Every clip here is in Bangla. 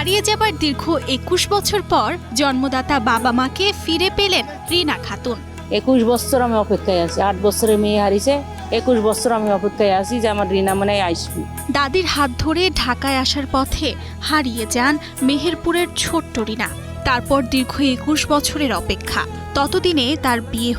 হারিয়ে যাবার দীর্ঘ ২১ বছর পর জন্মদাতা বাবা মাকে ফিরে পেলেন রিনা খাতুন। ২১ বছর আমি অপেক্ষায় আছি। ৮ বছরের মেয়ে হারিয়েছে, ২১ বছর আমি অপেক্ষায় আছি যে আমার রিনা মনে হয় আসবে। দাদির হাত ধরে ঢাকায় আসার পথে হারিয়ে যান মেহেরপুরের ছোট্ট রিনা। তারপর দীর্ঘ ২১ বছরের অপেক্ষা। ততদিনে তার বিয়ে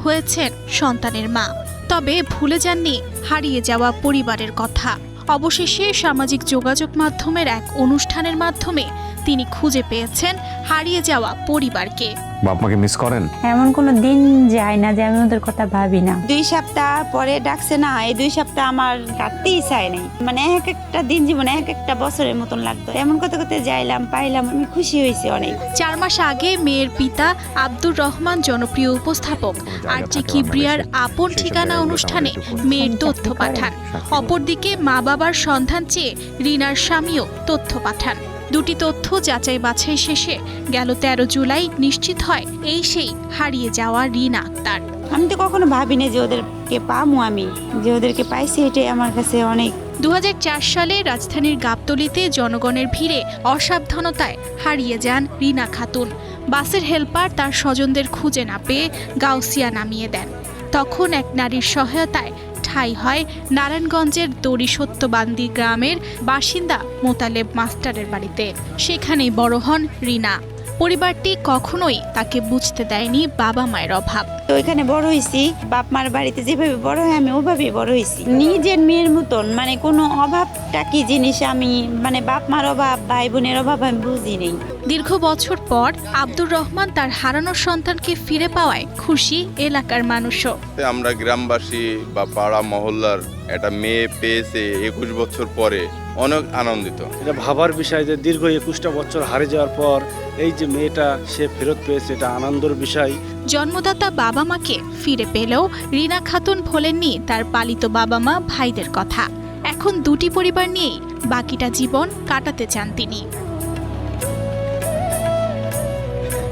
হয়েছেন সন্তানের মা। তবে ভুলে যাননি হারিয়ে যাওয়া পরিবারের কথা। অবশেষে সামাজিক যোগাযোগ মাধ্যমের এক অনুষ্ঠানের মাধ্যমে তিনি খুঁজে পেয়েছেন হারিয়ে যাওয়া পরিবারকে। বাপ মাকে মিস করেন? এমন কোনো দিন যায় না যে আমি ওদের কথা ভাবি না। 2 সপ্তাহ পরে ডাকছে না, এই 2 সপ্তাহ আমার কাটতেই চাই নাই। মানে এক একটা দিন জীবনে এক একটা বছরের মতন লাগতো। এমন করতে করতে যাইলাম, পাইলাম, আমি খুশি হয়েছি অনেক। 4 মাস আগে মেয়ের পিতা আব্দুর রহমান জনপ্রিয় উপস্থাপক আরজে কিবরিয়ার আপন ঠিকানা অনুষ্ঠানে মেয়ের তথ্য পাঠান। অপরদিকে মা বাবার সন্ধান চেয়ে রিনার স্বামীও তথ্য পাঠান। দুটি তথ্য যাচাই বাছাই শেষে গেল 13 জুলাই নিশ্চিত হয় এই সেই হারিয়ে যাওয়া রিনা আক্তার। আমি তো কখনো ভাবিনি যে ওদেরকে পামু, আমি যে ওদেরকে পাইছি এটাই আমার কাছে অনেক। 2004 সালে রাজধানীর গাবতলীতে জনগণের ভিড়ে অসাবধানতায় হারিয়ে যান রিনা খাতুন। বাসের হেলপার তার স্বজনদের খুঁজে না পেয়ে গাউসিয়া নামিয়ে দেন। তখন এক নারীর সহায়তায় ঠাঁই হয় নারায়ণগঞ্জের দড়িসত্যবান্দি গ্রামের বাসিন্দা মোতালেব মাস্টারের বাড়িতে। সেখানেই বড় হন রিনা। পরিবারটি কখনোই তাকে বুঝতে দেয়নি বাবা মায়ের অভাব। তো ওইখানে বড় হয়েছি, বাপ মার বাড়িতে যেভাবে বড় হয় আমি ওভাবেই বড় হয়েছি। নিজের মেয়ের মতন, মানে কোনো অভাবটা কি জিনিস আমি, মানে বাপ মার অভাব, ভাই বোনের অভাব আমি বুঝি নেই। দীর্ঘ বছর পর আব্দুর রহমান তার হারানো সন্তানকে ফিরে পাওয়ায় খুশি এলাকার মানুষও। আমরা গ্রামবাসী বা পাড়া মহল্লার একটা মেয়ে পেয়েছে 21 বছর পরে অনেক আনন্দিত। এটা ভাবার বিষয় যে দীর্ঘ 21টা বছর হারিয়ে যাওয়ার পর এই যে মেয়েটা সে ফেরত পেয়েছে, এটা আনন্দের বিষয়। জন্মদাতা বাবা মাকে ফিরে পেলেও রিনা খাতুন ভোলেননি তার পালিত বাবা মা ভাইদের কথা। এখন দুটি পরিবার নিয়েই বাকিটা জীবন কাটাতে চান তিনি।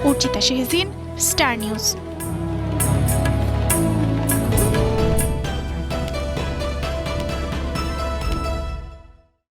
Archita Shehzin, Star news.